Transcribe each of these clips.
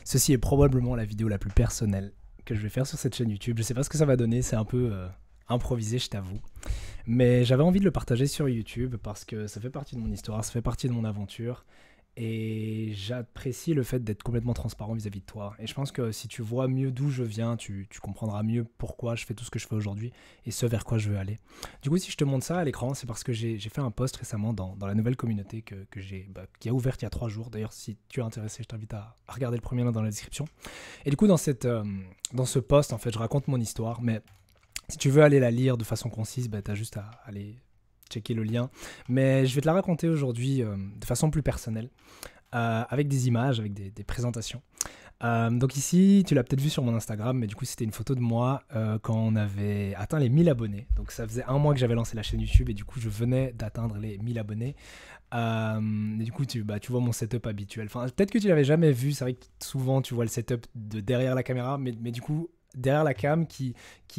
Ceci est probablement la vidéo la plus personnelle que je vais faire sur cette chaîne YouTube. Je sais pas ce que ça va donner, c'est un peu improvisé, je t'avoue. Mais j'avais envie de le partager sur YouTube parce que ça fait partie de mon histoire, ça fait partie de mon aventure. Et j'apprécie le fait d'être complètement transparent vis-à-vis de toi. Et je pense que si tu vois mieux d'où je viens, tu comprendras mieux pourquoi je fais tout ce que je fais aujourd'hui et ce vers quoi je veux aller. Du coup, si je te montre ça à l'écran, c'est parce que j'ai fait un post récemment dans la nouvelle communauté qui a ouverte il y a 3 jours. D'ailleurs, si tu es intéressé, je t'invite à regarder le premier lien dans la description. Et du coup, dans ce post, en fait, je raconte mon histoire. Mais si tu veux aller la lire de façon concise, tu as juste à aller checker le lien. Mais je vais te la raconter aujourd'hui de façon plus personnelle, avec des images, avec des présentations. Donc ici, tu l'as peut-être vu sur mon Instagram, mais du coup, c'était une photo de moi quand on avait atteint les 1000 abonnés. Donc ça faisait 1 mois que j'avais lancé la chaîne YouTube et du coup, je venais d'atteindre les 1000 abonnés. Et du coup, tu vois mon setup habituel. Enfin, peut-être que tu l'avais jamais vu. C'est vrai que souvent, tu vois le setup de derrière la caméra, mais du coup, derrière la cam qui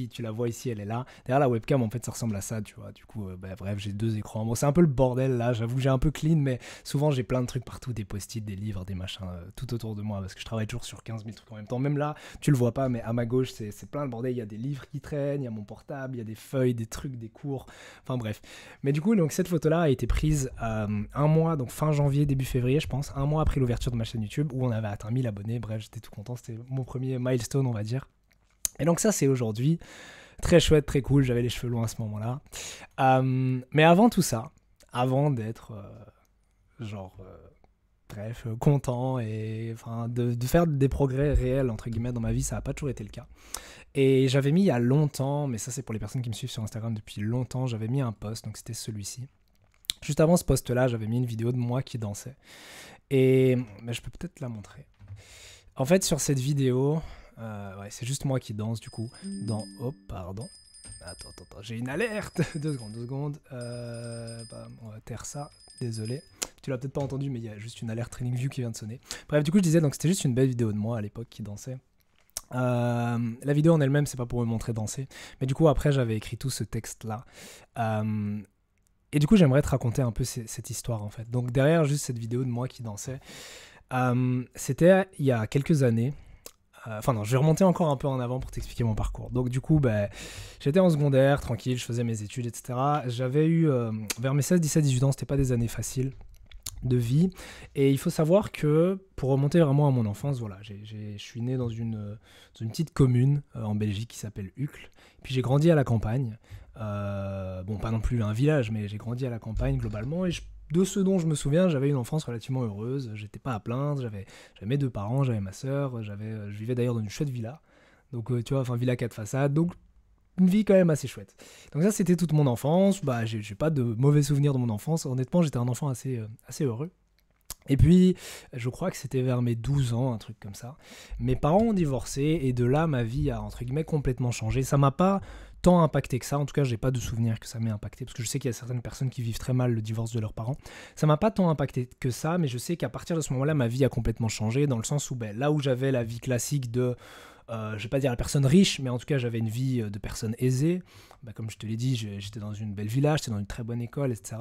tu la vois ici, elle est là. Derrière la webcam, en fait, ça ressemble à ça, tu vois. Du coup, bref, j'ai 2 écrans. Bon, c'est un peu le bordel là, j'avoue, j'ai un peu clean, mais souvent j'ai plein de trucs partout, des post-it, des livres, des machins, tout autour de moi, parce que je travaille toujours sur 15 000 trucs en même temps. Même là, tu le vois pas, mais à ma gauche, c'est plein le bordel. Il y a des livres qui traînent, il y a mon portable, il y a des feuilles, des trucs, des cours, enfin bref. Mais du coup, donc cette photo-là a été prise 1 mois, donc fin janvier, début février, je pense, 1 mois après l'ouverture de ma chaîne YouTube, où on avait atteint 1000 abonnés. Bref, j'étais tout content, c'était mon premier milestone, on va dire. Et donc ça, c'est aujourd'hui. Très chouette, très cool. J'avais les cheveux longs à ce moment-là. Mais avant tout ça, avant d'être, content et de faire des progrès réels, entre guillemets, dans ma vie, ça n'a pas toujours été le cas. Et j'avais mis il y a longtemps, mais ça, c'est pour les personnes qui me suivent sur Instagram depuis longtemps, j'avais mis un post, donc c'était celui-ci. Juste avant ce post-là, j'avais mis une vidéo de moi qui dansait. Et je peux peut-être la montrer. En fait, sur cette vidéo... c'est juste moi qui danse du coup. Oh, pardon. Attends, j'ai une alerte. 2 secondes. On va taire ça. Désolé. Tu l'as peut-être pas entendu, mais il y a juste une alerte TradingView qui vient de sonner. Bref, du coup, je disais, donc c'était juste une belle vidéo de moi à l'époque qui dansait. La vidéo en elle-même, c'est pas pour me montrer danser. Mais du coup, après, j'avais écrit tout ce texte-là. Et du coup, j'aimerais te raconter un peu cette histoire en fait. Donc, derrière juste cette vidéo de moi qui dansait, c'était il y a quelques années. Non, je vais remonter encore un peu en avant pour t'expliquer mon parcours. Donc du coup, j'étais en secondaire, tranquille, je faisais mes études, etc. J'avais eu, vers mes 16, 17, 18 ans, c'était pas des années faciles de vie. Et il faut savoir que, pour remonter vraiment à mon enfance, voilà, je suis né dans une petite commune en Belgique qui s'appelle Uccle. Puis j'ai grandi à la campagne. Pas non plus un village, mais j'ai grandi à la campagne globalement. Et de ce dont je me souviens, j'avais une enfance relativement heureuse. J'étais pas à plaindre. J'avais mes 2 parents, j'avais ma sœur. Je vivais d'ailleurs dans une chouette villa. Donc, tu vois, villa 4 façades. Donc, une vie quand même assez chouette. Donc ça, c'était toute mon enfance. J'ai pas de mauvais souvenirs de mon enfance. Honnêtement, j'étais un enfant assez heureux. Et puis, je crois que c'était vers mes 12 ans, un truc comme ça. Mes parents ont divorcé et de là, ma vie a, entre guillemets, complètement changé. Ça m'a pas tant impacté que ça. En tout cas, j'ai pas de souvenir que ça m'ait impacté parce que je sais qu'il y a certaines personnes qui vivent très mal le divorce de leurs parents. Ça m'a pas tant impacté que ça, mais je sais qu'à partir de ce moment-là, ma vie a complètement changé dans le sens où, là où j'avais la vie classique de... je vais pas dire la personne riche, mais en tout cas, j'avais une vie de personne aisée. Comme je te l'ai dit, j'étais dans une belle villa, j'étais dans une très bonne école, etc.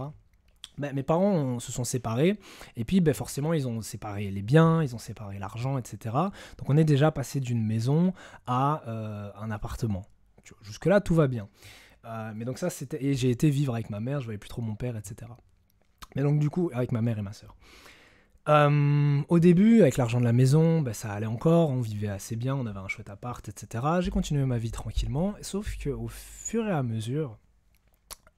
Mes parents se sont séparés, et puis forcément ils ont séparé les biens, ils ont séparé l'argent, etc. Donc on est déjà passé d'une maison à un appartement. Jusque-là, tout va bien. Mais donc ça, c'était... Et j'ai été vivre avec ma mère, je voyais plus trop mon père, etc. Mais donc du coup, avec ma mère et ma sœur. Au début, avec l'argent de la maison, ça allait encore, on vivait assez bien, on avait un chouette appart, etc. J'ai continué ma vie tranquillement, sauf qu'au fur et à mesure...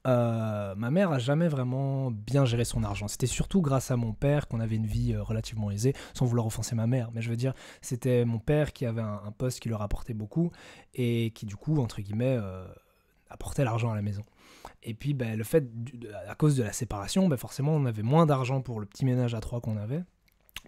ma mère a jamais vraiment bien géré son argent. C'était surtout grâce à mon père qu'on avait une vie relativement aisée, sans vouloir offenser ma mère, mais je veux dire, c'était mon père qui avait un poste qui leur apportait beaucoup et qui du coup, entre guillemets, apportait l'argent à la maison. Et puis le fait, à cause de la séparation, forcément on avait moins d'argent pour le petit ménage à 3 qu'on avait.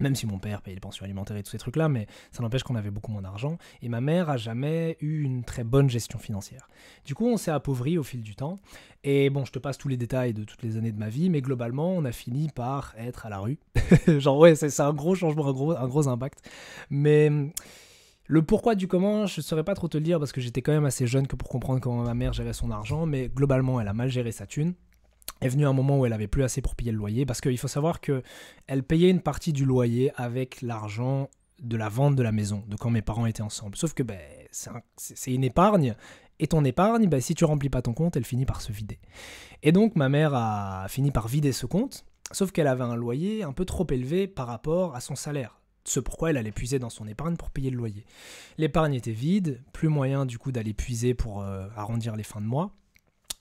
Même si mon père payait les pensions alimentaires et tous ces trucs-là, mais ça n'empêche qu'on avait beaucoup moins d'argent. Et ma mère a jamais eu une très bonne gestion financière. Du coup, on s'est appauvri au fil du temps. Et bon, je te passe tous les détails de toutes les années de ma vie, mais globalement, on a fini par être à la rue. C'est un gros changement, un gros impact. Mais le pourquoi du comment, je ne saurais pas trop te le dire parce que j'étais quand même assez jeune que pour comprendre comment ma mère gérait son argent. Mais globalement, elle a mal géré sa thune. Est venu un moment où elle avait plus assez pour payer le loyer, parce qu'il faut savoir qu'elle payait une partie du loyer avec l'argent de la vente de la maison, de quand mes parents étaient ensemble. Sauf que c'est une épargne, et ton épargne, si tu remplis pas ton compte, elle finit par se vider. Et donc ma mère a fini par vider ce compte, sauf qu'elle avait un loyer un peu trop élevé par rapport à son salaire. Ce pourquoi elle allait puiser dans son épargne pour payer le loyer. L'épargne était vide, plus moyen du coup d'aller puiser pour arrondir les fins de mois.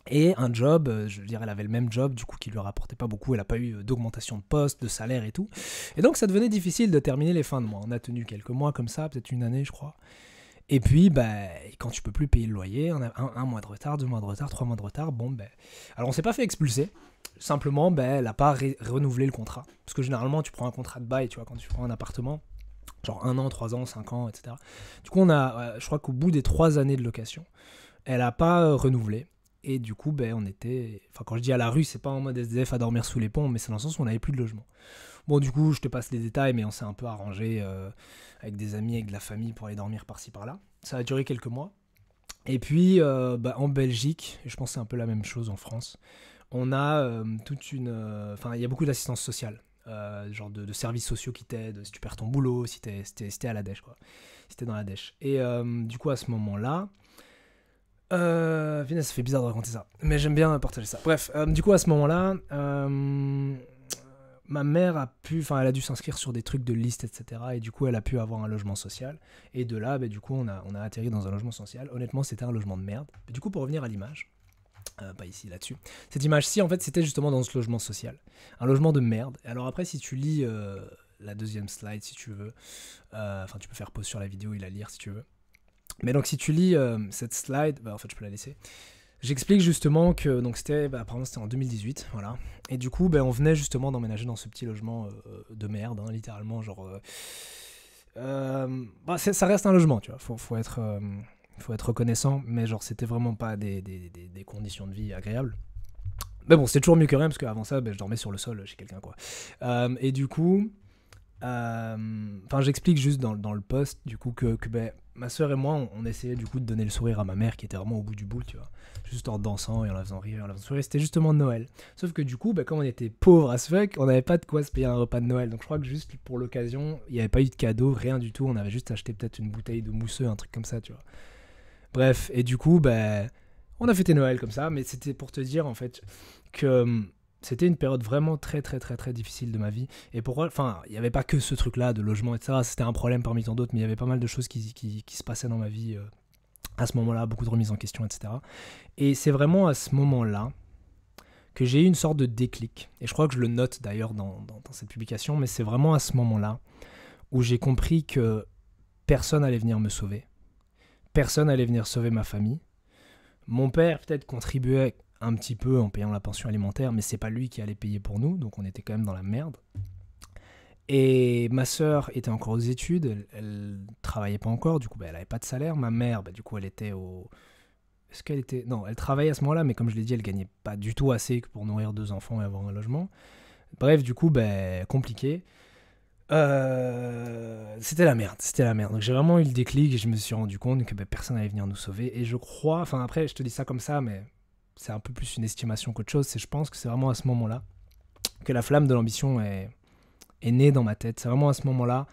Et un job, je veux dire, elle avait le même job, du coup, qui lui rapportait pas beaucoup, elle n'a pas eu d'augmentation de poste, de salaire et tout. Et donc, ça devenait difficile de terminer les fins de mois. On a tenu quelques mois comme ça, peut-être une année, je crois. Et puis, quand tu peux plus payer le loyer, on a un mois de retard, 2 mois de retard, 3 mois de retard, alors on s'est pas fait expulser, simplement, elle n'a pas renouvelé le contrat. Parce que généralement, tu prends un contrat de bail, tu vois, quand tu prends un appartement, genre 1 an, 3 ans, 5 ans, etc. Du coup, je crois qu'au bout des 3 années de location, elle n'a pas renouvelé. Et du coup, on était... Enfin, quand je dis à la rue, c'est pas en mode SDF à dormir sous les ponts, mais c'est dans le sens où on n'avait plus de logement. Bon, du coup, je te passe les détails, mais on s'est un peu arrangé avec des amis, avec de la famille pour aller dormir par-ci, par-là. Ça a duré quelques mois. Et puis, en Belgique, et je pense que c'est un peu la même chose en France, on a toute une... Enfin, il y a beaucoup d'assistance sociale, genre de services sociaux qui t'aident, si tu perds ton boulot, si t'es à la dèche, quoi. Si t'es dans la dèche. Et du coup, à ce moment-là... ça fait bizarre de raconter ça, mais j'aime bien partager ça. Bref, du coup à ce moment-là, ma mère elle a dû s'inscrire sur des trucs de liste, etc. Et du coup elle a pu avoir un logement social. Et de là, du coup on a atterri dans un logement social. Honnêtement c'était un logement de merde. Du coup pour revenir à l'image, pas ici, là-dessus. Cette image-ci en fait c'était justement dans ce logement social. Un logement de merde. Et alors après si tu lis la deuxième slide si tu veux, tu peux faire pause sur la vidéo et la lire si tu veux. Mais donc si tu lis cette slide, en fait je peux la laisser. J'explique justement que donc apparemment c'était en 2018, voilà. Et du coup on venait justement d'emménager dans ce petit logement de merde, hein, littéralement genre. Ça reste un logement, tu vois. Faut être reconnaissant, mais genre c'était vraiment pas des conditions de vie agréables. Mais bon, c'était toujours mieux que rien parce qu'avant ça, je dormais sur le sol chez quelqu'un quoi. Et du coup. J'explique juste dans le post du coup que ma soeur et moi on essayait du coup de donner le sourire à ma mère qui était vraiment au bout du bout, tu vois, juste en dansant et en la faisant rire, en la faisant sourire. C'était justement Noël, sauf que du coup comme on était pauvres as fuck, on n'avait pas de quoi se payer un repas de Noël, donc je crois que juste pour l'occasion il n'y avait pas eu de cadeau, rien du tout, on avait juste acheté peut-être une bouteille de mousseux, un truc comme ça, tu vois. Bref, et du coup on a fêté Noël comme ça, mais c'était pour te dire en fait que c'était une période vraiment très très très très difficile de ma vie. Et pourquoi, il n'y avait pas que ce truc-là de logement, etc. C'était un problème parmi tant d'autres, mais il y avait pas mal de choses qui se passaient dans ma vie à ce moment-là, beaucoup de remises en question, etc. Et c'est vraiment à ce moment-là que j'ai eu une sorte de déclic. Et je crois que je le note d'ailleurs dans cette publication, mais c'est vraiment à ce moment-là où j'ai compris que personne allait venir me sauver. Personne allait venir sauver ma famille. Mon père peut-être contribuait un petit peu en payant la pension alimentaire, mais c'est pas lui qui allait payer pour nous, donc on était quand même dans la merde. Et ma sœur était encore aux études, elle travaillait pas encore, du coup elle avait pas de salaire. Ma mère, du coup elle était au... Est-ce qu'elle était... Non, elle travaillait à ce moment-là, mais comme je l'ai dit, elle gagnait pas du tout assez pour nourrir 2 enfants et avoir un logement. Bref, du coup, compliqué. C'était la merde. Donc j'ai vraiment eu le déclic et je me suis rendu compte que personne n'allait venir nous sauver. Et je crois, après je te dis ça comme ça, mais c'est un peu plus une estimation qu'autre chose. Je pense que c'est vraiment à ce moment-là que la flamme de l'ambition est née dans ma tête. C'est vraiment à ce moment-là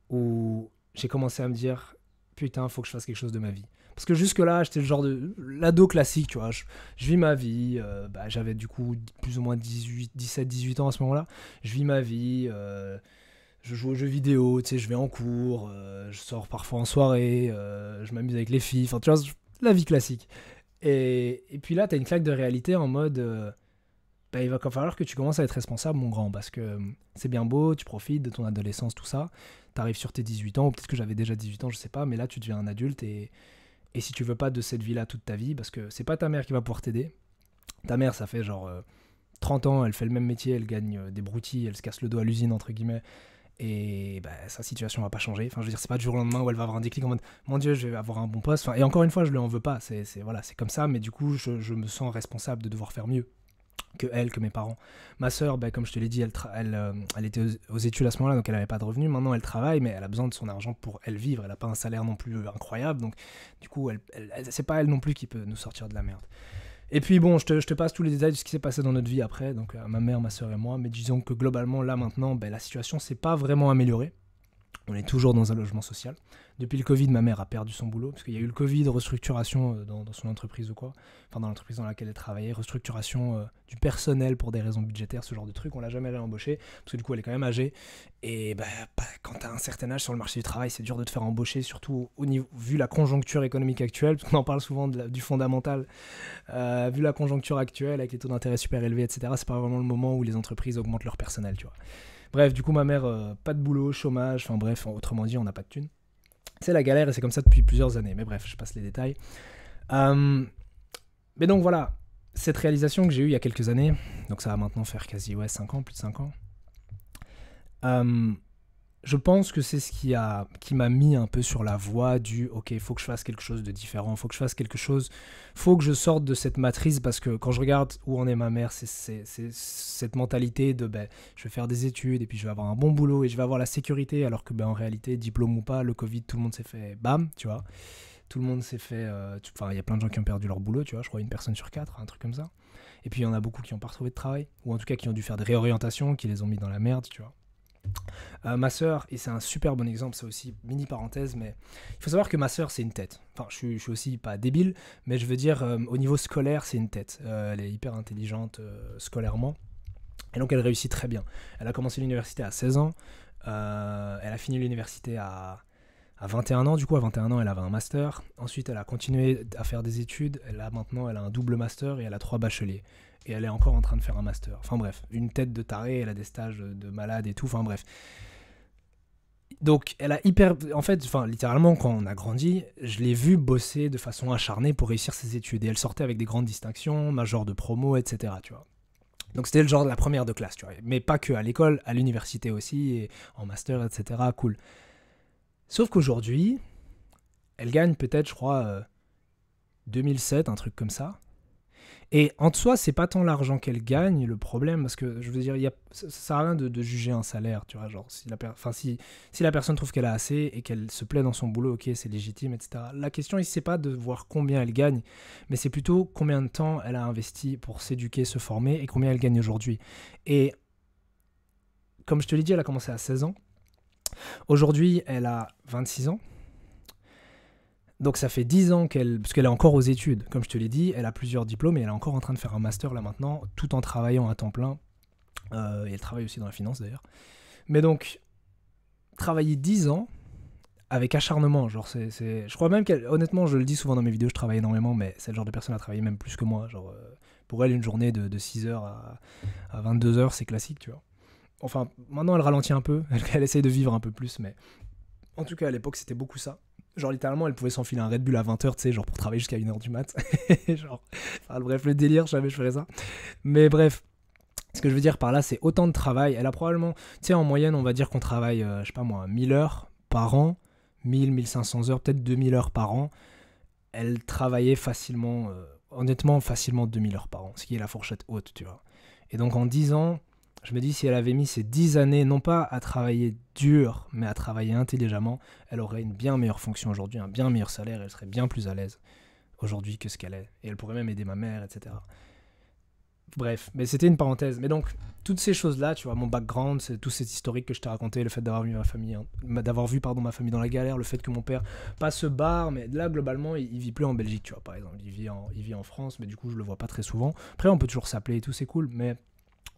où j'ai commencé à me dire putain, faut que je fasse quelque chose de ma vie. Parce que jusque-là, j'étais le genre de l'ado classique, tu vois. Je vis ma vie. J'avais du coup plus ou moins 17-18 ans à ce moment-là. Je vis ma vie. Je joue aux jeux vidéo, tu sais, je vais en cours. Je sors parfois en soirée. Je m'amuse avec les filles. Enfin, tu vois, la vie classique. Et puis là, t'as une claque de réalité en mode... il va falloir que tu commences à être responsable, mon grand. Parce que c'est bien beau, tu profites de ton adolescence, tout ça. T'arrives sur tes 18 ans, ou peut-être que j'avais déjà 18 ans, je sais pas. Mais là, tu deviens un adulte et si tu veux pas de cette vie-là toute ta vie, parce que c'est pas ta mère qui va pouvoir t'aider. Ta mère, ça fait genre 30 ans, elle fait le même métier, elle gagne des broutilles, elle se casse le dos à l'usine, entre guillemets. Et sa situation va pas changer. Enfin, je veux dire, c'est pas du jour au lendemain où elle va avoir un déclic en mode mon Dieu, je vais avoir un bon poste. Et encore une fois, je lui en veux pas. C'est comme ça, mais du coup, je me sens responsable de devoir faire mieux que mes parents. Ma sœur, comme je te l'ai dit, elle était aux études à ce moment-là, donc elle avait pas de revenus. Maintenant, elle travaille, mais elle a besoin de son argent pour elle vivre. Elle a pas un salaire non plus incroyable, donc du coup, c'est pas elle non plus qui peut nous sortir de la merde. Et puis bon, je te passe tous les détails de ce qui s'est passé dans notre vie après, donc ma mère, ma sœur et moi, mais disons que globalement, là maintenant, la situation s'est pas vraiment améliorée. On est toujours dans un logement social. Depuis le Covid, ma mère a perdu son boulot, parce qu'il y a eu le Covid, restructuration dans son entreprise ou quoi, enfin dans l'entreprise dans laquelle elle travaillait, restructuration du personnel pour des raisons budgétaires, ce genre de truc, on l'a jamais réembauchée, parce que du coup elle est quand même âgée, et quand t'as un certain âge sur le marché du travail, c'est dur de te faire embaucher, surtout vu la conjoncture économique actuelle, parce qu'on en parle souvent du fondamental, vu la conjoncture actuelle, avec les taux d'intérêt super élevés, etc., c'est pas vraiment le moment où les entreprises augmentent leur personnel, tu vois. Bref, du coup, ma mère, pas de boulot, chômage, enfin bref, autrement dit, on n'a pas de thunes. C'est la galère et c'est comme ça depuis plusieurs années. Mais bref, je passe les détails. Mais donc voilà, cette réalisation que j'ai eue il y a quelques années, donc ça va maintenant faire quasi 5 ans, plus de 5 ans, je pense que c'est ce qui m'a mis un peu sur la voie du « ok, il faut que je fasse quelque chose de différent, il faut que je fasse quelque chose, faut que je sorte de cette matrice » parce que quand je regarde où en est ma mère, c'est cette mentalité de je vais faire des études et puis je vais avoir un bon boulot et je vais avoir la sécurité alors que en réalité, diplôme ou pas, le Covid, tout le monde s'est fait bam, tu vois. Tout le monde s'est fait... Enfin, il y a plein de gens qui ont perdu leur boulot, tu vois, je crois 1 personne sur 4, un truc comme ça. Et puis il y en a beaucoup qui n'ont pas retrouvé de travail, ou en tout cas qui ont dû faire des réorientations, qui les ont mis dans la merde, tu vois. Ma sœur, et c'est un super bon exemple, c'est aussi mini parenthèse, mais il faut savoir que ma sœur c'est une tête. Enfin, je suis aussi pas débile, mais je veux dire au niveau scolaire c'est une tête. Elle est hyper intelligente scolairement, et donc elle réussit très bien. Elle a commencé l'université à 16 ans, elle a fini l'université à 21 ans, du coup à 21 ans elle avait un master, ensuite elle a continué à faire des études, maintenant elle a un double master et elle a 3 bacheliers. Et elle est encore en train de faire un master. Enfin bref, une tête de taré, elle a des stages de malade et tout, enfin bref. Donc elle a littéralement quand on a grandi, je l'ai vue bosser de façon acharnée pour réussir ses études. Et elle sortait avec des grandes distinctions, major de promo, etc. Tu vois. Donc c'était le genre de la première de classe, tu vois. Mais pas que à l'école, à l'université aussi, et en master, etc. Cool. Sauf qu'aujourd'hui, elle gagne peut-être, je crois, 2007, un truc comme ça. Et en soi, c'est pas tant l'argent qu'elle gagne le problème, parce que je veux dire, ça sert à rien de juger un salaire, tu vois. Genre, si la personne trouve qu'elle a assez et qu'elle se plaît dans son boulot, ok, c'est légitime, etc. La question ici, c'est pas de voir combien elle gagne, mais c'est plutôt combien de temps elle a investi pour s'éduquer, se former et combien elle gagne aujourd'hui. Et comme je te l'ai dit, elle a commencé à 16 ans. Aujourd'hui, elle a 26 ans. Donc ça fait 10 ans parce qu'elle est encore aux études, comme je te l'ai dit, elle a plusieurs diplômes et elle est encore en train de faire un master là maintenant, tout en travaillant à temps plein. Et elle travaille aussi dans la finance d'ailleurs. Mais donc, travailler 10 ans avec acharnement, genre je crois même honnêtement, je le dis souvent dans mes vidéos, je travaille énormément, mais c'est le genre de personne à travailler même plus que moi. Genre, pour elle, une journée de 6h à 22h, c'est classique, tu vois. Enfin, maintenant elle ralentit un peu, elle essaye de vivre un peu plus, mais en tout cas à l'époque c'était beaucoup ça. Genre littéralement elle pouvait s'enfiler un Red Bull à 20h, tu sais, genre pour travailler jusqu'à 1h du mat. Genre, enfin, bref, le délire, je savais je ferais ça. Mais bref, ce que je veux dire par là, c'est autant de travail. Elle a probablement, tu sais, en moyenne, on va dire qu'on travaille, je sais pas moi, 1000 heures par an, 1500 heures, peut-être 2000 heures par an. Elle travaillait facilement, honnêtement, facilement 2000 heures par an, ce qui est la fourchette haute, tu vois. Et donc en 10 ans, je me dis, si elle avait mis ces 10 années, non pas à travailler dur, mais à travailler intelligemment, elle aurait une bien meilleure fonction aujourd'hui, un bien meilleur salaire, elle serait bien plus à l'aise aujourd'hui que ce qu'elle est. Et elle pourrait même aider ma mère, etc. Bref, mais c'était une parenthèse. Mais donc, toutes ces choses-là, tu vois, mon background, c'est tout cet historique que je t'ai raconté, le fait d'avoir vu ma famille, ma famille dans la galère, le fait que mon père pas se barre, mais là, globalement, il vit plus en Belgique, tu vois, par exemple. Il vit en France, mais du coup, je le vois pas très souvent. Après, on peut toujours s'appeler et tout, c'est cool, mais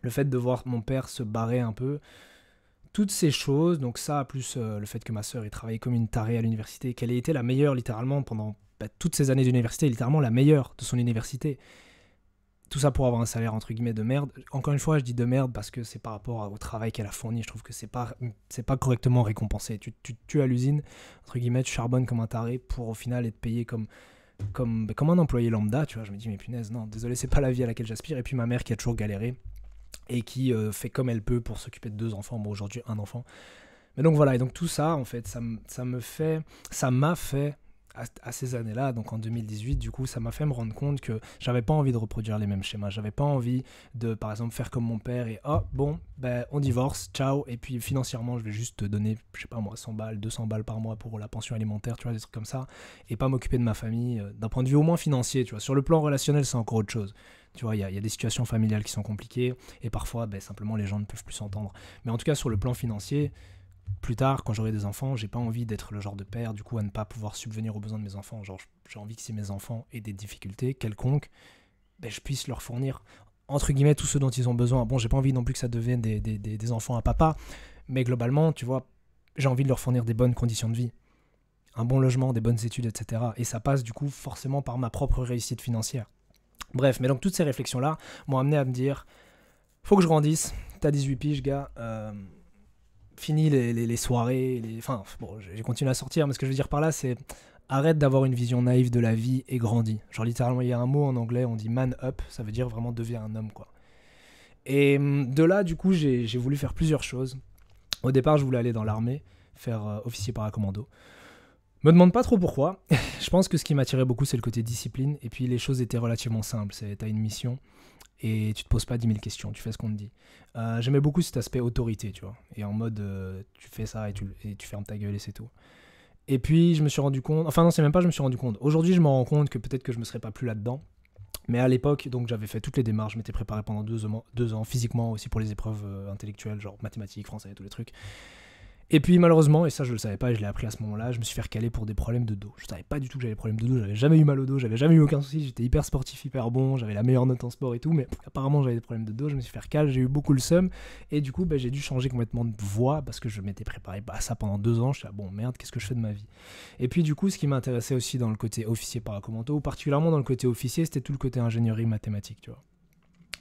le fait de voir mon père se barrer un peu, toutes ces choses, donc ça, plus le fait que ma sœur ait travaillé comme une tarée à l'université, qu'elle ait été la meilleure, littéralement, pendant toutes ces années d'université, littéralement la meilleure de son université. Tout ça pour avoir un salaire entre guillemets de merde. Encore une fois, je dis de merde parce que c'est par rapport au travail qu'elle a fourni. Je trouve que c'est pas correctement récompensé. Tu à l'usine, entre guillemets, tu charbonnes comme un taré pour au final être payé comme un employé lambda. Tu vois, je me dis, mais punaise, non, désolé, c'est pas la vie à laquelle j'aspire. Et puis ma mère qui a toujours galéré et qui fait comme elle peut pour s'occuper de 2 enfants. Bon, aujourd'hui, 1 enfant. Mais donc voilà, et donc tout ça, en fait, ça m'a fait à ces années-là, donc en 2018, du coup, ça m'a fait me rendre compte que j'avais pas envie de reproduire les mêmes schémas. J'avais pas envie de, par exemple, faire comme mon père et bon, on divorce, ciao, et puis financièrement, je vais juste te donner, je sais pas moi, 100 balles, 200 balles par mois pour la pension alimentaire, tu vois, des trucs comme ça, et pas m'occuper de ma famille d'un point de vue au moins financier, tu vois. Sur le plan relationnel, c'est encore autre chose. Tu vois, il y a des situations familiales qui sont compliquées, et parfois, simplement, les gens ne peuvent plus s'entendre. Mais en tout cas, sur le plan financier, plus tard, quand j'aurai des enfants, j'ai pas envie d'être le genre de père, du coup, à ne pas pouvoir subvenir aux besoins de mes enfants. Genre, j'ai envie que si mes enfants aient des difficultés quelconques, ben, je puisse leur fournir, entre guillemets, tout ce dont ils ont besoin. Bon, j'ai pas envie non plus que ça devienne des enfants à papa, mais globalement, tu vois, j'ai envie de leur fournir des bonnes conditions de vie, un bon logement, des bonnes études, etc. Et ça passe, du coup, forcément par ma propre réussite financière. Bref, mais donc toutes ces réflexions-là m'ont amené à me dire, faut que je grandisse, t'as 18 piges, gars, fini les soirées, enfin, bon, j'ai continué à sortir, mais ce que je veux dire par là, c'est arrête d'avoir une vision naïve de la vie et grandis. Genre littéralement, il y a un mot en anglais, on dit man up, ça veut dire vraiment deviens un homme, quoi. Et de là, du coup, j'ai voulu faire plusieurs choses. Au départ, je voulais aller dans l'armée, faire officier paracommando. Me demande pas trop pourquoi. Je pense que ce qui m'attirait beaucoup, c'est le côté discipline. Et puis les choses étaient relativement simples. T'as une mission et tu te poses pas 10 000 questions, tu fais ce qu'on te dit. J'aimais beaucoup cet aspect autorité, tu vois. Et en mode, tu fais ça et tu fermes ta gueule et c'est tout. Et puis je me suis rendu compte, enfin non, c'est même pas je me suis rendu compte. Aujourd'hui, je me rends compte que peut-être que je me serais pas plus là-dedans. Mais à l'époque, donc j'avais fait toutes les démarches, je m'étais préparé pendant 2 ans, physiquement aussi pour les épreuves intellectuelles, genre mathématiques, français, tous les trucs. Et puis malheureusement, et ça je le savais pas et je l'ai appris à ce moment-là, je me suis fait recaler pour des problèmes de dos. Je savais pas du tout que j'avais des problèmes de dos, j'avais jamais eu mal au dos, j'avais jamais eu aucun souci, j'étais hyper sportif, hyper bon, j'avais la meilleure note en sport et tout, mais apparemment j'avais des problèmes de dos, je me suis fait recaler, j'ai eu beaucoup le seum, et du coup j'ai dû changer complètement de voie parce que je m'étais préparé à ça pendant 2 ans, je suis là, bon merde, qu'est-ce que je fais de ma vie? Et puis du coup, ce qui m'intéressait aussi dans le côté officier paracommando, ou particulièrement dans le côté officier, c'était tout le côté ingénierie mathématique, tu vois.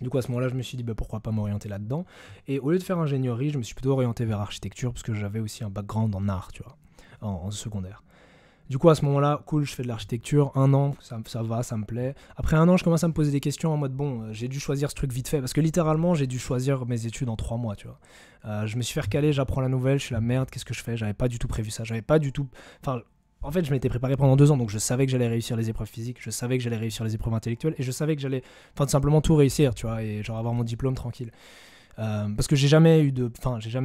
Du coup, à ce moment-là, je me suis dit, pourquoi pas m'orienter là-dedans. Et au lieu de faire ingénierie, je me suis plutôt orienté vers architecture, parce que j'avais aussi un background en art, tu vois, en secondaire. Du coup, à ce moment-là, cool, je fais de l'architecture, 1 an, ça va, ça me plaît. Après 1 an, je commence à me poser des questions en mode, bon, j'ai dû choisir ce truc vite fait, parce que littéralement, j'ai dû choisir mes études en 3 mois, tu vois. Je me suis fait recaler, j'apprends la nouvelle, je suis la merde, qu'est-ce que je fais? J'avais pas du tout prévu ça, j'avais pas du tout... Enfin, en fait, je m'étais préparé pendant 2 ans, donc je savais que j'allais réussir les épreuves physiques, je savais que j'allais réussir les épreuves intellectuelles, et je savais que j'allais, enfin, tout simplement tout réussir, tu vois, et genre avoir mon diplôme tranquille. Parce que j'ai jamais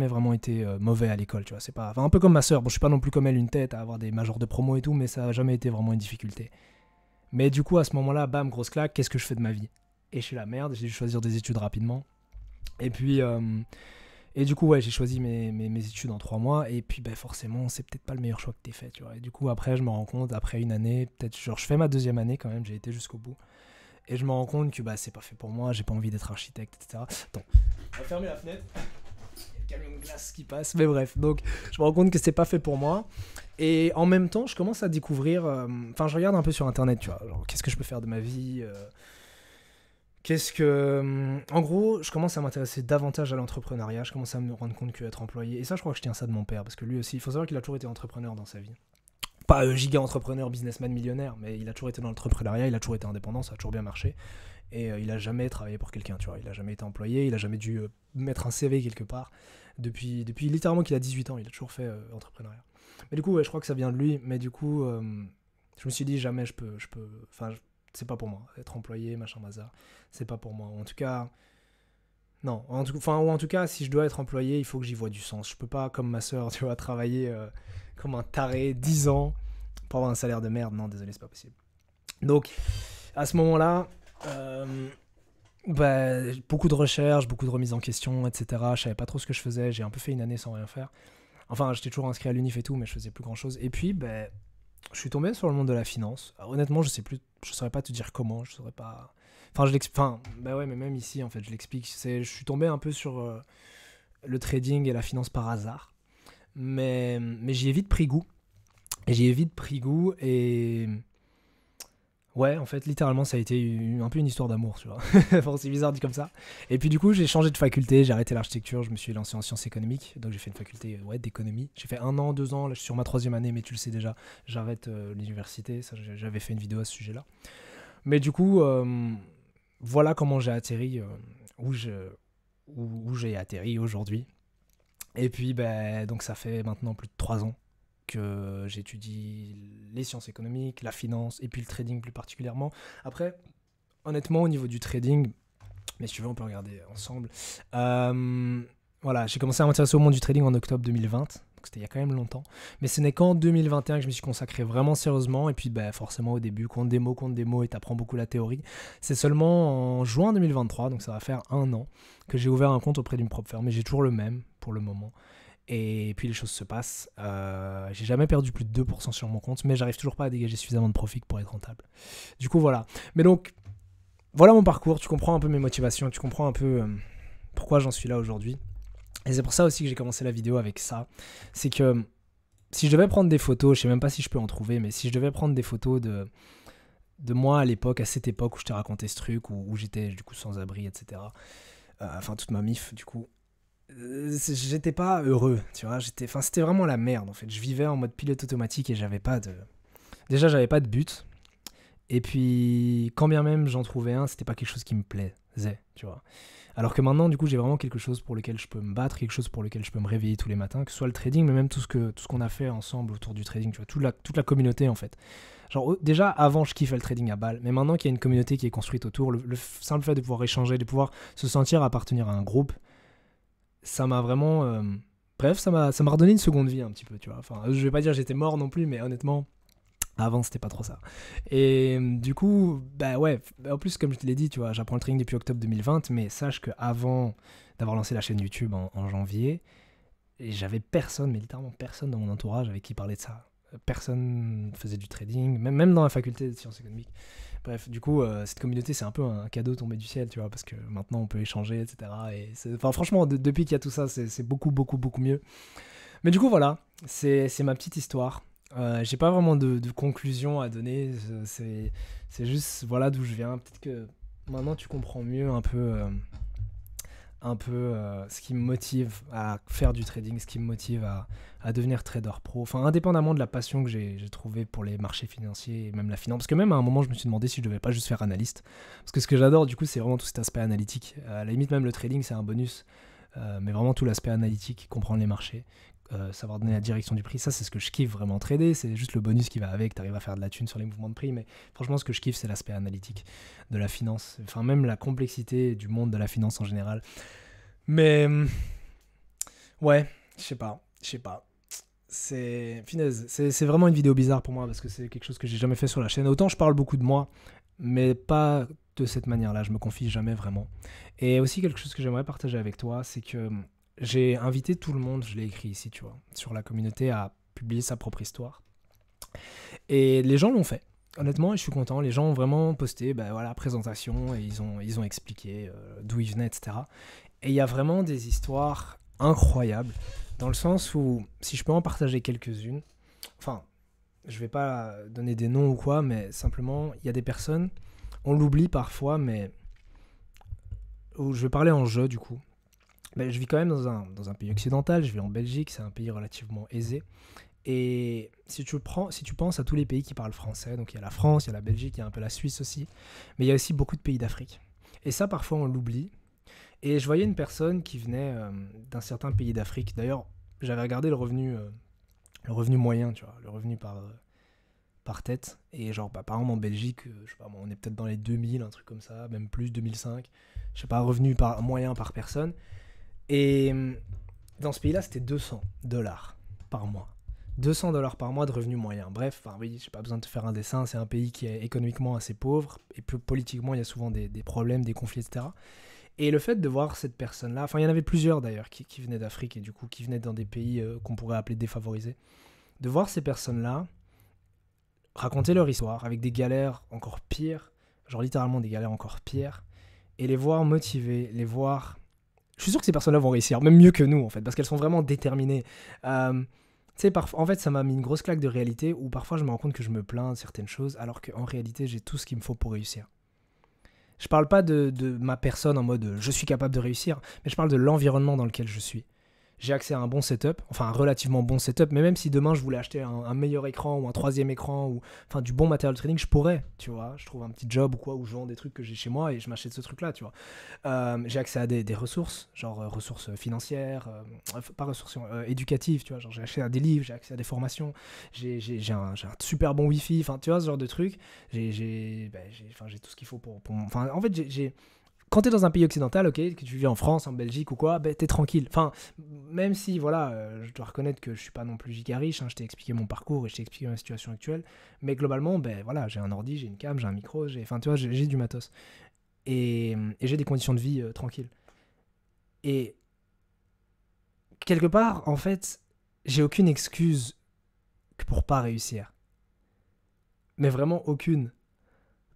vraiment été mauvais à l'école, tu vois, c'est pas, enfin, un peu comme ma sœur, bon, je suis pas non plus comme elle une tête à avoir des majors de promo et tout, mais ça a jamais été vraiment une difficulté. Mais du coup, à ce moment-là, bam, grosse claque, qu'est-ce que je fais de ma vie? Et je suis la merde, j'ai dû choisir des études rapidement. Et puis, et du coup, ouais, j'ai choisi mes études en 3 mois. Et puis, forcément, c'est peut-être pas le meilleur choix que t'aies fait, tu vois. Et du coup, après, je me rends compte, après une année, peut-être, genre, je fais ma 2e année quand même, j'ai été jusqu'au bout. Et je me rends compte que c'est pas fait pour moi, j'ai pas envie d'être architecte, etc. Attends, on va fermer la fenêtre. Il y a le camion de glace qui passe. Mais bref, donc, je me rends compte que c'est pas fait pour moi. Et en même temps, je commence à découvrir. Enfin, je regarde un peu sur internet, tu vois. Genre, qu'est-ce que je peux faire de ma vie? En gros, je commence à m'intéresser davantage à l'entrepreneuriat, je commence à me rendre compte qu'être employé, et ça je crois que je tiens ça de mon père, parce que lui aussi, il faut savoir qu'il a toujours été entrepreneur dans sa vie. Pas giga entrepreneur, businessman, millionnaire, mais il a toujours été dans l'entrepreneuriat, il a toujours été indépendant, ça a toujours bien marché, et il a jamais travaillé pour quelqu'un, tu vois, il a jamais été employé, il a jamais dû mettre un CV quelque part, depuis littéralement qu'il a 18 ans, il a toujours fait entrepreneuriat. Mais du coup, ouais, je crois que ça vient de lui, mais du coup, je me suis dit, jamais enfin, c'est pas pour moi, être employé, machin bazar, c'est pas pour moi. En tout cas, non. En tout cas, si je dois être employé, il faut que j'y vois du sens. Je peux pas, comme ma sœur, tu vois, travailler comme un taré 10 ans pour avoir un salaire de merde. Non, désolé, c'est pas possible. Donc, à ce moment-là, beaucoup de recherches, beaucoup de remises en question, etc. Je savais pas trop ce que je faisais. J'ai un peu fait une année sans rien faire. Enfin, j'étais toujours inscrit à l'UNIF et tout, mais je faisais plus grand-chose. Et puis, je suis tombé sur le monde de la finance. Alors, honnêtement, je saurais pas te dire comment, je saurais pas. Enfin, ouais, mais même ici, en fait, je l'explique. Je suis tombé un peu sur le trading et la finance par hasard. Mais j'y ai vite pris goût. Et ouais, en fait, littéralement, ça a été un peu une histoire d'amour, tu vois. Enfin, c'est bizarre dit comme ça. Et puis du coup, j'ai changé de faculté, j'ai arrêté l'architecture, je me suis lancé en sciences économiques. Donc j'ai fait une faculté d'économie. J'ai fait 1 an, 2 ans, là je suis sur ma 3e année, mais tu le sais déjà, j'arrête l'université. Ça, j'avais fait une vidéo à ce sujet-là. Mais du coup, voilà comment j'ai atterri où j'ai atterri aujourd'hui. Et puis, donc ça fait maintenant plus de 3 ans que j'étudie les sciences économiques, la finance et puis le trading plus particulièrement. Après, honnêtement, au niveau du trading, mais si tu veux, on peut regarder ensemble. Voilà, j'ai commencé à m'intéresser au monde du trading en octobre 2020. Donc c'était il y a quand même longtemps. Mais ce n'est qu'en 2021 que je me suis consacré vraiment sérieusement. Et puis forcément au début, compte des mots, et t'apprends beaucoup la théorie. C'est seulement en juin 2023, donc ça va faire 1 an, que j'ai ouvert un compte auprès d'une propre firme. Mais j'ai toujours le même pour le moment. Et puis les choses se passent. J'ai jamais perdu plus de 2% sur mon compte, mais j'arrive toujours pas à dégager suffisamment de profit pour être rentable. Du coup, voilà. Mais donc, voilà mon parcours. Tu comprends un peu mes motivations, tu comprends un peu pourquoi j'en suis là aujourd'hui. Et c'est pour ça aussi que j'ai commencé la vidéo avec ça. C'est que si je devais prendre des photos, je sais même pas si je peux en trouver, mais si je devais prendre des photos de moi à l'époque, à cette époque où je t'ai raconté ce truc, où j'étais du coup sans abri, etc. Enfin, toute ma mif, du coup. J'étais pas heureux, tu vois. C'était vraiment la merde, en fait. Je vivais en mode pilote automatique et j'avais pas de... Déjà, j'avais pas de but. Et puis, quand bien même j'en trouvais un, c'était pas quelque chose qui me plaisait, tu vois. Alors que maintenant, du coup, j'ai vraiment quelque chose pour lequel je peux me battre, quelque chose pour lequel je peux me réveiller tous les matins, que ce soit le trading, mais même tout ce qu'on a fait ensemble autour du trading, tu vois, toute la communauté, en fait. Genre, déjà, avant, je kiffais le trading à balle, mais maintenant qu'il y a une communauté qui est construite autour, le simple fait de pouvoir échanger, de pouvoir se sentir appartenir à un groupe, ça m'a vraiment... bref, ça m'a redonné une seconde vie un petit peu, tu vois. Enfin, je vais pas dire j'étais mort non plus, mais honnêtement, avant, c'était pas trop ça. Et du coup, bah ouais, en plus, comme je te l'ai dit, tu vois, j'apprends le trading depuis octobre 2020, mais sache qu'avant d'avoir lancé la chaîne YouTube en janvier, j'avais personne, mais littéralement personne dans mon entourage avec qui parler de ça. Personne faisait du trading, même dans la faculté de sciences économiques. Bref, du coup, cette communauté, c'est un peu un cadeau tombé du ciel, tu vois, parce que maintenant, on peut échanger, etc. Et enfin, franchement, depuis qu'il y a tout ça, c'est beaucoup, beaucoup, beaucoup mieux. Mais du coup, voilà, c'est ma petite histoire. J'ai pas vraiment de conclusion à donner. C'est juste, voilà d'où je viens. Peut-être que maintenant, tu comprends mieux un peu ce qui me motive à faire du trading, ce qui me motive à devenir trader pro. Enfin, indépendamment de la passion que j'ai trouvée pour les marchés financiers et même la finance. Parce que même à un moment, je me suis demandé si je devais pas juste faire analyste. Parce que ce que j'adore, du coup, c'est vraiment tout cet aspect analytique. À la limite, même le trading, c'est un bonus. Mais vraiment tout l'aspect analytique, comprendre les marchés, savoir donner la direction du prix, ça c'est ce que je kiffe vraiment trader, c'est juste le bonus qui va avec, t'arrives à faire de la thune sur les mouvements de prix, mais franchement ce que je kiffe c'est l'aspect analytique de la finance, enfin même la complexité du monde de la finance en général. Mais ouais, je sais pas. C'est vraiment une vidéo bizarre pour moi parce que c'est quelque chose que j'ai jamais fait sur la chaîne. Autant je parle beaucoup de moi, mais pas de cette manière-là, je me confie jamais vraiment. Et aussi quelque chose que j'aimerais partager avec toi, c'est que j'ai invité tout le monde, je l'ai écrit ici, tu vois, sur la communauté à publier sa propre histoire. Et les gens l'ont fait. Honnêtement, je suis content. Les gens ont vraiment posté, bah voilà, présentation, et ils ont expliqué d'où ils venaient, etc. Et il y a vraiment des histoires incroyables, dans le sens où, si je peux en partager quelques-unes, enfin, je vais pas donner des noms ou quoi, mais simplement, il y a des personnes, on l'oublie parfois, mais où je vais parler en jeu, du coup. Ben, je vis quand même dans un pays occidental, je vis en Belgique, c'est un pays relativement aisé. Et si tu penses à tous les pays qui parlent français, donc il y a la France, il y a la Belgique, il y a un peu la Suisse aussi, mais il y a aussi beaucoup de pays d'Afrique. Et ça, parfois, on l'oublie. Et je voyais une personne qui venait d'un certain pays d'Afrique. D'ailleurs, j'avais regardé le revenu moyen, tu vois, le revenu par tête. Et genre, bah, par exemple, en Belgique, je sais pas, on est peut-être dans les 2000, un truc comme ça, même plus, 2005. Je sais pas, revenu moyen par personne. Et dans ce pays-là, c'était 200 dollars par mois. 200 dollars par mois de revenu moyen. Bref, enfin oui, j'ai pas besoin de te faire un dessin, c'est un pays qui est économiquement assez pauvre, et politiquement, il y a souvent des problèmes, des conflits, etc. Et le fait de voir cette personne-là, enfin il y en avait plusieurs d'ailleurs qui venaient d'Afrique et du coup qui venaient dans des pays qu'on pourrait appeler défavorisés, de voir ces personnes-là raconter leur histoire avec des galères encore pires, genre littéralement des galères encore pires, et les voir motivés, les voir... Je suis sûr que ces personnes-là vont réussir, même mieux que nous en fait, parce qu'elles sont vraiment déterminées. Tu sais, en fait, ça m'a mis une grosse claque de réalité où parfois je me rends compte que je me plains de certaines choses, alors qu'en réalité, j'ai tout ce qu'il me faut pour réussir. Je parle pas de ma personne en mode je suis capable de réussir, mais je parle de l'environnement dans lequel je suis. J'ai accès à un bon setup, enfin un relativement bon setup, mais même si demain je voulais acheter un meilleur écran ou un troisième écran ou enfin du bon matériel de trading, je pourrais, tu vois. Je trouve un petit job ou quoi, où je vends des trucs que j'ai chez moi et je m'achète ce truc-là, tu vois. J'ai accès à des ressources, genre ressources financières, pas ressources éducatives, tu vois. Genre j'ai accès à des livres, j'ai accès à des formations, j'ai un super bon wifi, enfin tu vois ce genre de trucs. J'ai tout ce qu'il faut pour enfin en fait j'ai quand t'es dans un pays occidental, ok, que tu vis en France, en Belgique ou quoi, ben t'es tranquille. Enfin, même si, voilà, je dois reconnaître que je suis pas non plus giga riche, hein, je t'ai expliqué mon parcours et je t'ai expliqué ma situation actuelle, mais globalement, ben voilà, j'ai un ordi, j'ai une cam, j'ai un micro, enfin, tu vois, j'ai du matos. Et j'ai des conditions de vie tranquilles. Et quelque part, en fait, j'ai aucune excuse que pour pas réussir. Mais vraiment aucune.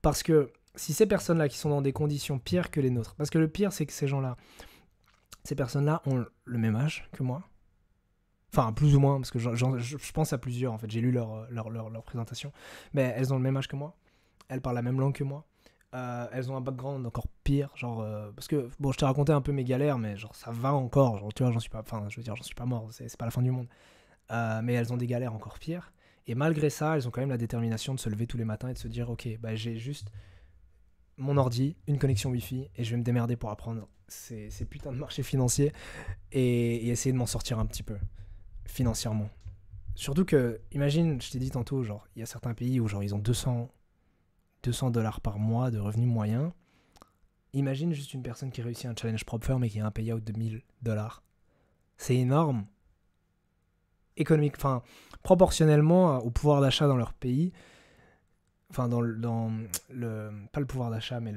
Parce que si ces personnes-là qui sont dans des conditions pires que les nôtres, parce que le pire, c'est que ces personnes-là ont le même âge que moi. Enfin, plus ou moins, parce que je pense à plusieurs, en fait. J'ai lu leur présentation. Mais elles ont le même âge que moi. Elles parlent la même langue que moi. Elles ont un background encore pire, genre parce que bon, je t'ai raconté un peu mes galères, mais genre ça va encore, genre tu vois, j'en suis pas, enfin, je veux dire, j'en suis pas mort, c'est pas la fin du monde. Mais elles ont des galères encore pires, et malgré ça, elles ont quand même la détermination de se lever tous les matins et de se dire, ok, bah j'ai juste mon ordi, une connexion Wi-Fi, et je vais me démerder pour apprendre ces putains de marchés financiers et essayer de m'en sortir un petit peu financièrement. Surtout que, imagine, je t'ai dit tantôt, genre il y a certains pays où genre ils ont 200 $ par mois de revenus moyens. Imagine juste une personne qui réussit un challenge propre firm et qui a un payout de 1000 $. C'est énorme. Économique, enfin, proportionnellement au pouvoir d'achat dans leur pays, enfin, pas le pouvoir d'achat, mais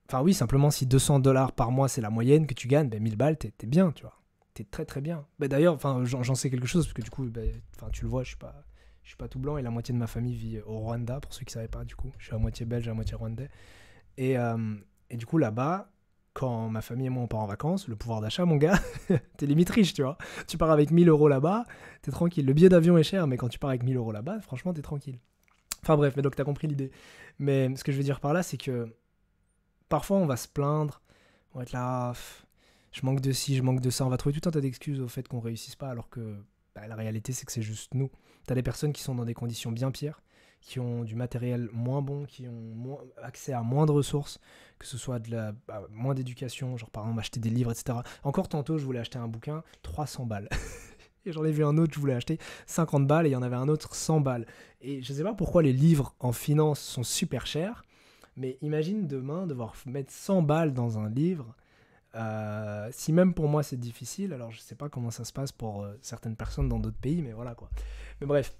enfin, oui, simplement, si 200 $ par mois c'est la moyenne que tu gagnes, ben 1000 balles, t'es bien, tu vois. T'es très très bien. Ben, d'ailleurs, enfin, j'en sais quelque chose, parce que du coup, ben, tu le vois, je suis pas tout blanc et la moitié de ma famille vit au Rwanda, pour ceux qui ne savaient pas, du coup. Je suis à moitié belge, à moitié rwandais. Et du coup, là-bas, quand ma famille et moi on part en vacances, le pouvoir d'achat, mon gars, t'es limite riche, tu vois. Tu pars avec 1000 € là-bas, t'es tranquille. Le billet d'avion est cher, mais quand tu pars avec 1000 € là-bas, franchement, t'es tranquille. Enfin bref, mais donc t'as compris l'idée. Mais ce que je veux dire par là, c'est que parfois on va se plaindre, on va être là, je manque de ci, je manque de ça. On va trouver tout un tas d'excuses au fait qu'on réussisse pas, alors que la réalité, c'est que c'est juste nous. T'as des personnes qui sont dans des conditions bien pires, qui ont du matériel moins bon, qui ont accès à moins de ressources, que ce soit moins d'éducation, genre par exemple acheter des livres, etc. Encore tantôt, je voulais acheter un bouquin, 300 balles. Et j'en ai vu un autre, je voulais acheter 50 balles, et il y en avait un autre 100 balles. Et je sais pas pourquoi les livres en finance sont super chers, mais imagine demain devoir mettre 100 balles dans un livre. Si même pour moi c'est difficile, alors je sais pas comment ça se passe pour certaines personnes dans d'autres pays, mais voilà quoi. Mais bref,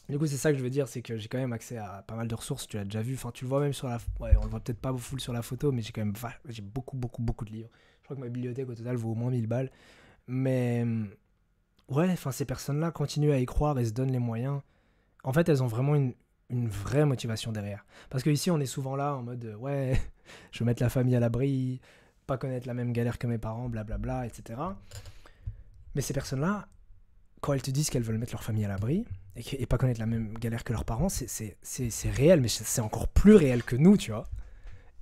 du coup c'est ça que je veux dire, c'est que j'ai quand même accès à pas mal de ressources, tu l'as déjà vu, enfin tu le vois même sur ouais, on le voit peut-être pas full sur la photo, mais j'ai beaucoup beaucoup beaucoup de livres. Je crois que ma bibliothèque au total vaut au moins 1000 balles. Mais ouais, enfin ces personnes-là continuent à y croire et se donnent les moyens. En fait, elles ont vraiment une vraie motivation derrière. Parce que ici on est souvent là en mode ouais, je veux mettre la famille à l'abri, pas connaître la même galère que mes parents, blablabla, etc. Mais ces personnes-là, quand elles te disent qu'elles veulent mettre leur famille à l'abri et pas connaître la même galère que leurs parents, c'est réel, mais c'est encore plus réel que nous, tu vois.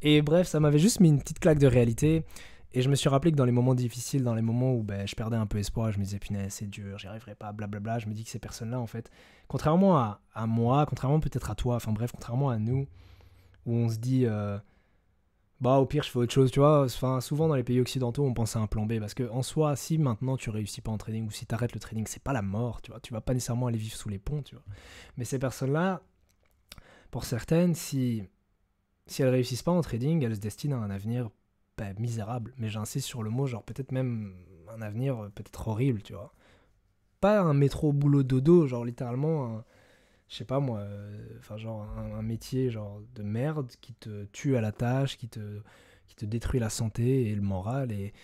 Et bref, ça m'avait juste mis une petite claque de réalité. Et je me suis rappelé que dans les moments difficiles, dans les moments où je perdais un peu espoir, je me disais, punaise, c'est dur, j'y arriverai pas, blablabla. Je me dis que ces personnes-là, en fait, contrairement à moi, contrairement peut-être à toi, enfin bref, contrairement à nous, où on se dit, bah au pire je fais autre chose, tu vois. Enfin, souvent dans les pays occidentaux on pense à un plan B, parce que en soi, si maintenant tu réussis pas en trading ou si tu arrêtes le trading, c'est pas la mort, tu vois. Tu vas pas nécessairement aller vivre sous les ponts, tu vois. Mais ces personnes là, pour certaines, si elles réussissent pas en trading, elles se destinent à un avenir misérable. Mais j'insiste sur le mot, genre peut-être même un avenir peut-être horrible, tu vois. Pas un métro boulot dodo, genre littéralement je sais pas moi, enfin genre un métier genre de merde qui te tue à la tâche, qui te détruit la santé et le moral. Et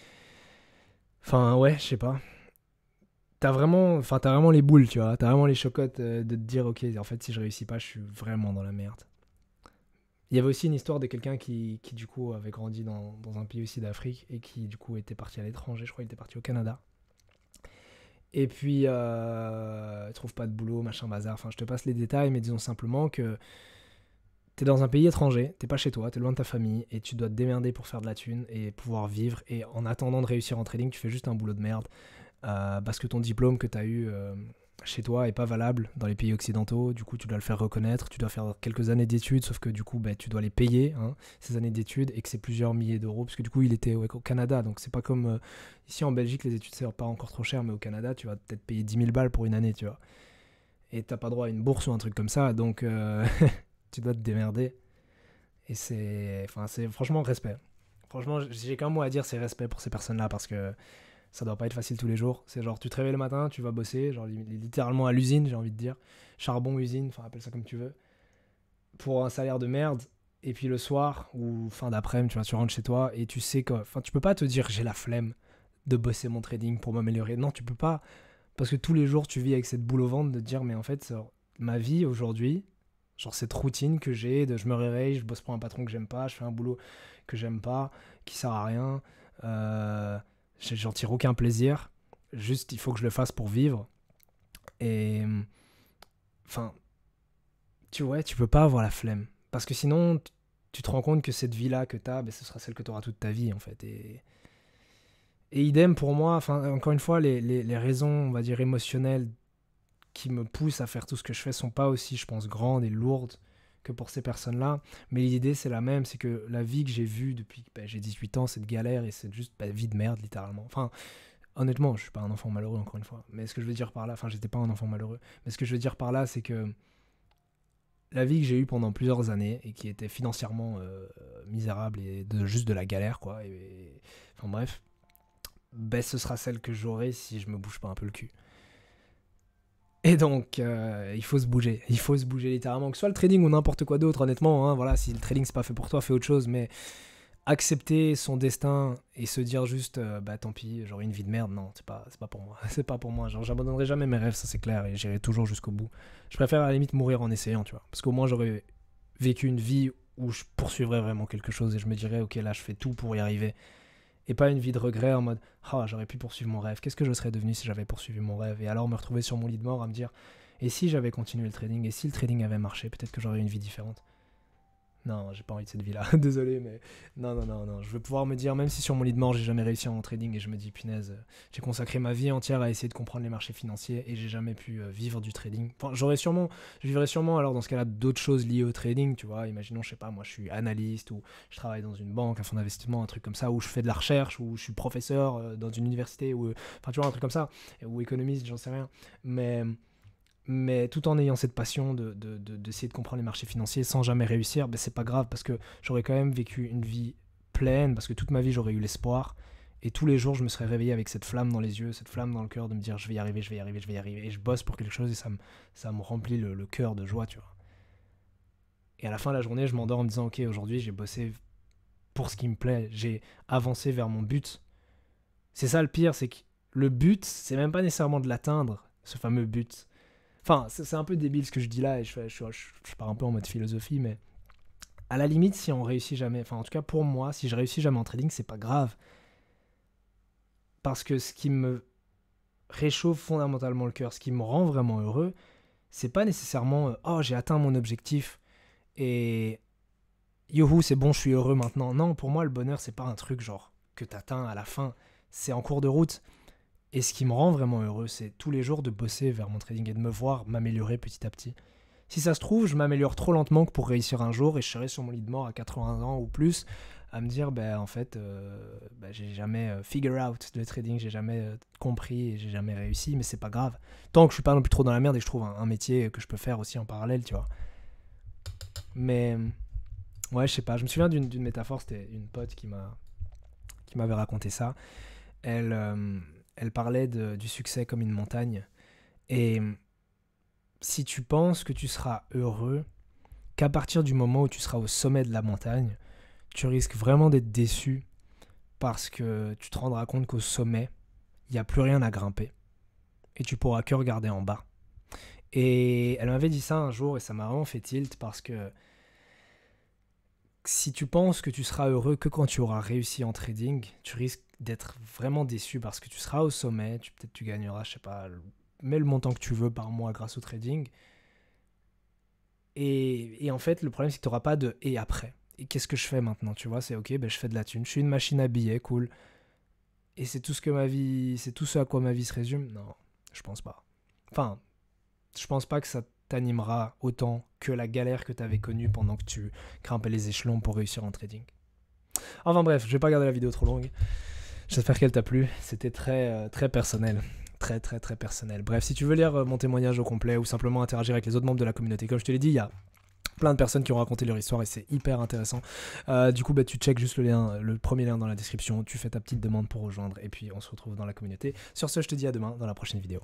enfin ouais, je sais pas. T'as vraiment les boules, tu vois. T'as vraiment les chocottes de te dire ok, en fait si je réussis pas, je suis vraiment dans la merde. Il y avait aussi une histoire de quelqu'un qui du coup avait grandi dans un pays aussi d'Afrique et qui du coup était parti à l'étranger, je crois qu'il était parti au Canada. Et puis, trouve pas de boulot, machin bazar. Enfin, je te passe les détails, mais disons simplement que t'es dans un pays étranger, t'es pas chez toi, t'es loin de ta famille, et tu dois te démerder pour faire de la thune et pouvoir vivre. Et en attendant de réussir en trading, tu fais juste un boulot de merde. Parce que ton diplôme que t'as eu chez toi est pas valable dans les pays occidentaux. Du coup, tu dois le faire reconnaître, tu dois faire quelques années d'études, sauf que du coup, tu dois les payer, hein, ces années d'études, et que c'est plusieurs milliers d'euros. Parce que du coup, il était au Canada, donc c'est pas comme ici en Belgique, les études c'est pas encore trop cher, mais au Canada, tu vas peut-être payer 10 000 balles pour une année, tu vois. Et t'as pas droit à une bourse ou un truc comme ça, donc tu dois te démerder. Et c'est franchement respect. Franchement, j'ai qu'un mot à dire, c'est respect pour ces personnes-là, parce que ça doit pas être facile tous les jours. C'est genre, tu te réveilles le matin, tu vas bosser, genre littéralement à l'usine, j'ai envie de dire. Charbon, usine, enfin, appelle ça comme tu veux. Pour un salaire de merde. Et puis le soir, ou fin d'après-midi, tu rentres chez toi et tu sais que. Enfin, tu peux pas te dire j'ai la flemme de bosser mon trading pour m'améliorer. Non, tu peux pas. Parce que tous les jours, tu vis avec cette boule au ventre de te dire, mais en fait, ma vie aujourd'hui, genre cette routine que j'ai, de je me réveille, je bosse pour un patron que j'aime pas, je fais un boulot que j'aime pas, qui sert à rien, j'en tire aucun plaisir, juste il faut que je le fasse pour vivre. Et enfin, tu peux pas avoir la flemme. Parce que sinon, tu te rends compte que cette vie-là que t'as, ben, ce sera celle que tu auras toute ta vie en fait. Et idem pour moi, enfin, encore une fois, les raisons, on va dire, émotionnelles qui me poussent à faire tout ce que je fais sont pas aussi, je pense, grandes et lourdes que pour ces personnes-là. Mais l'idée, c'est la même, c'est que la vie que j'ai vue depuis que j'ai 18 ans, cette galère et cette juste vie de merde, littéralement. Enfin, honnêtement, je suis pas un enfant malheureux, encore une fois. Mais ce que je veux dire par là, enfin, j'étais pas un enfant malheureux. Mais ce que je veux dire par là, c'est que la vie que j'ai eue pendant plusieurs années et qui était financièrement misérable et juste de la galère, quoi. Enfin, bref. Ben, ce sera celle que j'aurai si je me bouge pas un peu le cul. Et donc, il faut se bouger. Il faut se bouger littéralement. Que ce soit le trading ou n'importe quoi d'autre, honnêtement. Hein, voilà, si le trading, c'est pas fait pour toi, fais autre chose. Mais accepter son destin et se dire juste, bah tant pis, j'aurai une vie de merde, non, c'est pas pour moi. C'est pas pour moi. Genre, j'abandonnerai jamais mes rêves, ça c'est clair. Et j'irai toujours jusqu'au bout. Je préfère à la limite mourir en essayant, tu vois. Parce qu'au moins, j'aurais vécu une vie où je poursuivrais vraiment quelque chose. Et je me dirais, ok, là, je fais tout pour y arriver. Et pas une vie de regret en mode « Ah, j'aurais pu poursuivre mon rêve. Qu'est-ce que je serais devenu si j'avais poursuivi mon rêve ?» Et alors me retrouver sur mon lit de mort à me dire « Et si j'avais continué le trading ? Et si le trading avait marché ? Peut-être que j'aurais eu une vie différente. » Non, j'ai pas envie de cette vie-là. Désolé, mais non. Je veux pouvoir me dire, même si sur mon lit de mort, j'ai jamais réussi en trading et je me dis, punaise, j'ai consacré ma vie entière à essayer de comprendre les marchés financiers et j'ai jamais pu vivre du trading. Enfin, je vivrais sûrement, alors dans ce cas-là, d'autres choses liées au trading, tu vois. Imaginons, je sais pas, moi, je suis analyste ou je travaille dans une banque, un fonds d'investissement, un truc comme ça, ou je fais de la recherche, ou je suis professeur dans une université, ou, enfin, tu vois, un truc comme ça, ou économiste, j'en sais rien. Mais tout en ayant cette passion d'essayer de comprendre les marchés financiers sans jamais réussir, ben c'est pas grave parce que j'aurais quand même vécu une vie pleine, parce que toute ma vie j'aurais eu l'espoir et tous les jours je me serais réveillé avec cette flamme dans les yeux, cette flamme dans le cœur de me dire je vais y arriver et je bosse pour quelque chose et ça me remplit le cœur de joie, tu vois. Et à la fin de la journée je m'endors en me disant ok, aujourd'hui j'ai bossé pour ce qui me plaît, j'ai avancé vers mon but. C'est ça le pire, c'est que le but c'est même pas nécessairement de l'atteindre, ce fameux but. Enfin, c'est un peu débile ce que je dis là, et je pars un peu en mode philosophie, mais à la limite, si on réussit jamais, enfin en tout cas pour moi, si je réussis jamais en trading, c'est pas grave. Parce que ce qui me réchauffe fondamentalement le cœur, ce qui me rend vraiment heureux, c'est pas nécessairement oh j'ai atteint mon objectif et youhou c'est bon je suis heureux maintenant. Non, pour moi le bonheur c'est pas un truc genre que t'atteins à la fin, c'est en cours de route. Et ce qui me rend vraiment heureux, c'est tous les jours de bosser vers mon trading et de me voir m'améliorer petit à petit. Si ça se trouve, je m'améliore trop lentement que pour réussir un jour et je serai sur mon lit de mort à 80 ans ou plus à me dire, en fait, j'ai jamais figure out le trading, j'ai jamais compris et j'ai jamais réussi, mais c'est pas grave. Tant que je suis pas non plus trop dans la merde et que je trouve un métier que je peux faire aussi en parallèle, tu vois. Mais, ouais, je sais pas, je me souviens d'une métaphore, c'était une pote qui m'avait raconté ça. Elle parlait du succès comme une montagne. Et si tu penses que tu seras heureux qu'à partir du moment où tu seras au sommet de la montagne, tu risques vraiment d'être déçu parce que tu te rendras compte qu'au sommet, il n'y a plus rien à grimper. Et tu pourras que regarder en bas. Et elle m'avait dit ça un jour et ça m'a vraiment fait tilt parce que si tu penses que tu seras heureux que quand tu auras réussi en trading, tu risques d'être vraiment déçu parce que tu seras au sommet, peut-être tu gagneras, je sais pas, mets le montant que tu veux par mois grâce au trading. Et en fait, le problème c'est que tu n'auras pas de « et après ». Et qu'est-ce que je fais maintenant, tu vois, c'est ok, je fais de la thune, je suis une machine à billets, cool. Et c'est tout ce à quoi ma vie se résume? Non, je pense pas. Enfin, je pense pas que ça t'animera autant que la galère que tu avais connue pendant que tu grimpais les échelons pour réussir en trading. Enfin bref, je vais pas garder la vidéo trop longue. J'espère qu'elle t'a plu. C'était très personnel. Très personnel. Bref, si tu veux lire mon témoignage au complet ou simplement interagir avec les autres membres de la communauté, comme je te l'ai dit, il y a plein de personnes qui ont raconté leur histoire et c'est hyper intéressant. Du coup, tu checkes juste le premier lien dans la description, tu fais ta petite demande pour rejoindre et puis on se retrouve dans la communauté. Sur ce, je te dis à demain dans la prochaine vidéo.